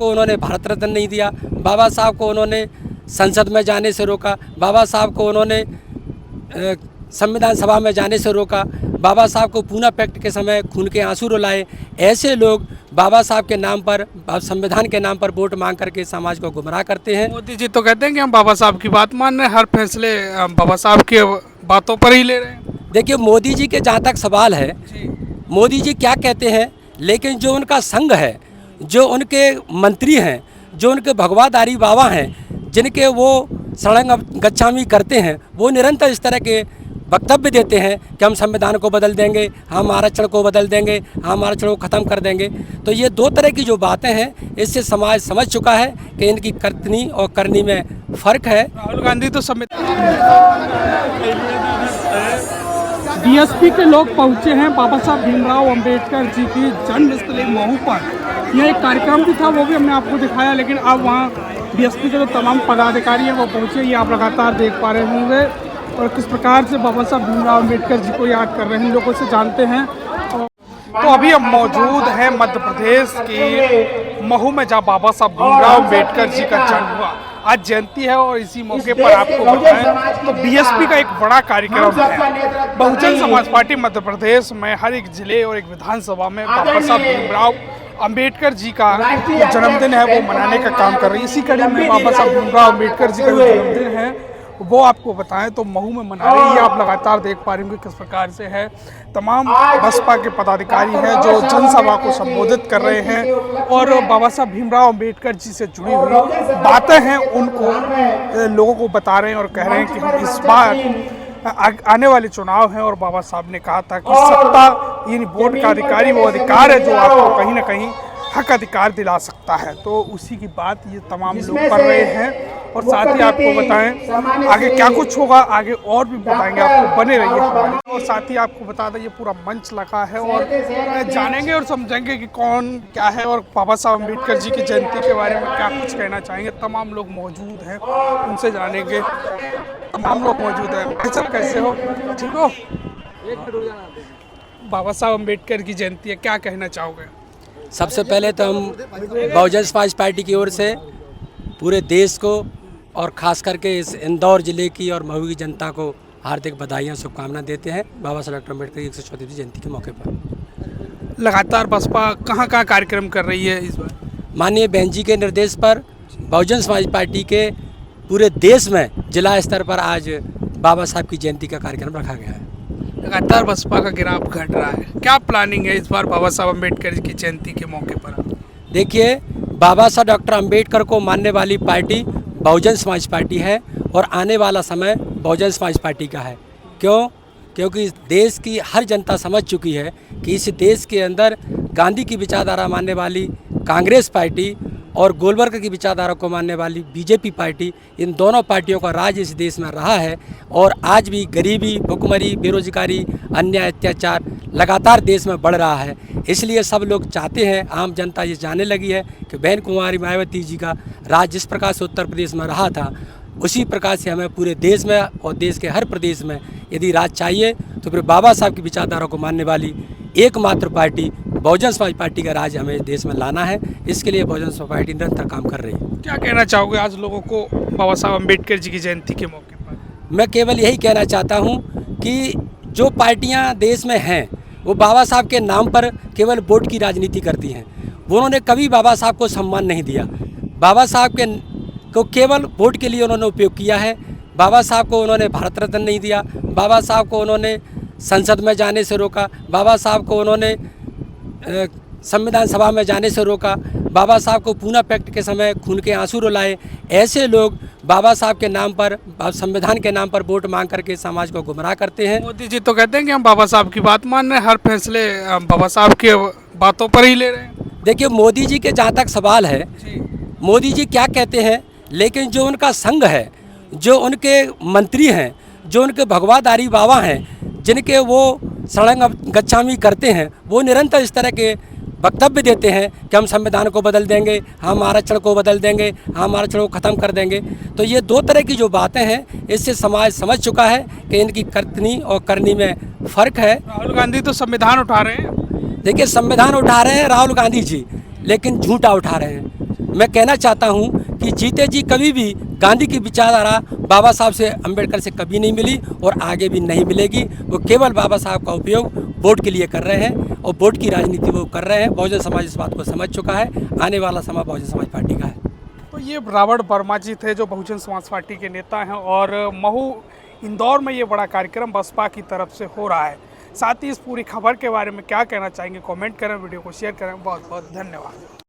को उन्होंने भारत रत्न नहीं दिया, बाबा साहब को उन्होंने संसद में जाने से रोका, बाबा साहब को उन्होंने संविधान सभा में जाने से रोका, बाबा साहब को पूना पैक्ट के समय खून के आंसू रुलाए। ऐसे लोग बाबा साहब के नाम पर, संविधान के नाम पर वोट मांग करके समाज को गुमराह करते हैं। मोदी जी तो कहते हैं कि हम बाबा साहब की बात मान रहे हैं, हर फैसले बाबा साहब के बातों पर ही ले रहे हैं। देखिए, मोदी जी के जहाँ तक सवाल है, मोदी जी क्या कहते हैं, लेकिन जो उनका संघ है, जो उनके मंत्री हैं, जो उनके भगवाधारी बाबा हैं, जिनके वो सड़ंग गच्छामी करते हैं, वो निरंतर इस तरह के वक्तव्य देते हैं कि हम संविधान को बदल देंगे, हम आरक्षण को बदल देंगे, हम आरक्षण को ख़त्म कर देंगे। तो ये दो तरह की जो बातें हैं, इससे समाज समझ चुका है कि इनकी करनी और करनी में फ़र्क है। राहुल गांधी तो बीएसपी के लोग पहुंचे हैं बाबा साहब भीमराव अंबेडकर जी की जन्मस्थली महू पर। यह एक कार्यक्रम भी था, वो भी हमने आपको दिखाया, लेकिन अब वहाँ बीएसपी के जो तमाम पदाधिकारी हैं वो पहुंचे। ये आप लगातार देख पा रहे होंगे और किस प्रकार से बाबा साहब भीमराव अंबेडकर जी को याद कर रहे हैं, लोगों से जानते हैं। तो अभी हम मौजूद हैं मध्य प्रदेश के महू में, जहाँ बाबा साहब भीमराव अंबेडकर जी का जन्म हुआ। आज जयंती है और इसी मौके पर आपको बताएं तो बीएसपी का एक बड़ा कार्यक्रम है। बहुजन समाज पार्टी मध्य प्रदेश में हर एक जिले और एक विधानसभा में बाबा साहब भीमराव अंबेडकर जी का जो जन्मदिन है वो मनाने का काम कर रही है। इसी कड़ी में बाबा साहब भीमराव अंबेडकर जी का जो जन्मदिन है वो आपको बताएं तो महू में मना रही है। आप लगातार देख पा रहे होंगे किस प्रकार से है। तमाम बसपा के पदाधिकारी हैं जो जनसभा को संबोधित कर रहे हैं और बाबा साहब भीमराव अंबेडकर जी से जुड़ी हुई बातें हैं उनको लोगों को बता रहे हैं और कह रहे हैं कि हम इस बार आने वाले चुनाव हैं और बाबा साहब ने कहा था कि सत्ता यानी वोट का अधिकारी वो अधिकार है जो आपको कहीं ना कहीं हक अधिकार दिला सकता है। तो उसी की बात ये तमाम लोग कर रहे हैं और साथ ही आपको बताएं आगे क्या कुछ होगा, आगे और भी बताएंगे आपको, बने रहिए हमारे। और साथ ही आपको बता दें ये पूरा मंच लगा है और जानेंगे और समझेंगे कि कौन क्या है और बाबा साहब अम्बेडकर जी की जयंती के बारे में क्या कुछ कहना चाहेंगे। तमाम लोग मौजूद हैं, उनसे जानेंगे। तमाम लोग मौजूद हैं। भाई साहब कैसे हो, ठीक हो? बाबा साहब अम्बेडकर की जयंती है, क्या कहना चाहोगे? सबसे पहले तो हम बहुजन समाज पार्टी की ओर से पूरे देश को और ख़ास करके इस इंदौर ज़िले की और महू की जनता को हार्दिक बधाइयाँ शुभकामनाएं देते हैं बाबा साहब डॉक्टर अम्बेडकर की 134वीं जयंती के मौके पर। लगातार बसपा कहाँ कार्यक्रम कर रही है इस बार? माननीय बहन जी के निर्देश पर बहुजन समाज पार्टी के पूरे देश में जिला स्तर पर आज बाबा साहब की जयंती का कार्यक्रम रखा गया है। लगातार बसपा का गिराव घट रहा है, क्या प्लानिंग है इस बार बाबा साहब अम्बेडकर की जयंती के मौके पर? देखिए, बाबा साहब डॉक्टर अम्बेडकर को मानने वाली पार्टी बहुजन समाज पार्टी है और आने वाला समय बहुजन समाज पार्टी का है। क्यों? क्योंकि देश की हर जनता समझ चुकी है कि इस देश के अंदर गांधी की विचारधारा मानने वाली कांग्रेस पार्टी और गोलबर्ग की विचारधारा को मानने वाली बीजेपी पार्टी, इन दोनों पार्टियों का राज इस देश में रहा है और आज भी गरीबी, भुखमरी, बेरोजगारी, अन्याय, अत्याचार लगातार देश में बढ़ रहा है। इसलिए सब लोग चाहते हैं, आम जनता ये जानने लगी है कि बहन कुमारी मायावती जी का राज जिस प्रकार से उत्तर प्रदेश में रहा था, उसी प्रकार से हमें पूरे देश में और देश के हर प्रदेश में यदि राज चाहिए तो फिर बाबा साहब की विचारधारा को मानने वाली एकमात्र पार्टी बहुजन समाज पार्टी का राज हमें देश में लाना है। इसके लिए बहुजन समाज पार्टी निरंतर काम कर रही है। क्या कहना चाहोगे आज लोगों को बाबा साहब अम्बेडकर जी की जयंती के मौके पर? मैं केवल यही कहना चाहता हूँ कि जो पार्टियाँ देश में हैं वो बाबा साहब के नाम पर केवल वोट की राजनीति करती हैं। उन्होंने कभी बाबा साहब को सम्मान नहीं दिया। बाबा साहब को केवल वोट के लिए उन्होंने उपयोग किया है। बाबा साहब को उन्होंने भारत रत्न नहीं दिया, बाबा साहब को उन्होंने संसद में जाने से रोका, बाबा साहब को उन्होंने संविधान सभा में जाने से रोका, बाबा साहब को पूना पैक्ट के समय खून के आंसू रुलाए। ऐसे लोग बाबा साहब के नाम पर, संविधान के नाम पर वोट मांग करके समाज को गुमराह करते हैं। मोदी जी तो कहते हैं कि हम बाबा साहब की बात मान रहे हैं, हर फैसले बाबा साहब के बातों पर ही ले रहे हैं। देखिए, मोदी जी के जहाँ तक सवाल है, मोदी जी क्या कहते हैं, लेकिन जो उनका संघ है, जो उनके मंत्री हैं, जो उनके भगवाधारी बाबा हैं, जिनके वो सड़ंग गच्छामी करते हैं, वो निरंतर इस तरह के वक्तव्य देते हैं कि हम संविधान को बदल देंगे, हम आरक्षण को बदल देंगे, हम आरक्षण को ख़त्म कर देंगे। तो ये दो तरह की जो बातें हैं, इससे समाज समझ चुका है कि इनकी करनी और करनी में फ़र्क है। राहुल गांधी तो संविधान उठा रहे हैं। देखिए, संविधान उठा रहे हैं राहुल गांधी जी, लेकिन झूठा उठा रहे हैं। मैं कहना चाहता हूँ कि जीते जी कभी भी गांधी की विचारधारा बाबा साहब से अम्बेडकर से कभी नहीं मिली और आगे भी नहीं मिलेगी। वो केवल बाबा साहब का उपयोग वोट के लिए कर रहे हैं और वोट की राजनीति वो कर रहे हैं। बहुजन समाज इस बात को समझ चुका है। आने वाला समय बहुजन समाज पार्टी का है। तो ये रावण वर्मा जी थे जो बहुजन समाज पार्टी के नेता हैं और महू इंदौर में ये बड़ा कार्यक्रम बसपा की तरफ से हो रहा है। साथ ही इस पूरी खबर के बारे में क्या कहना चाहेंगे कमेंट करें, वीडियो को शेयर करें। बहुत बहुत धन्यवाद।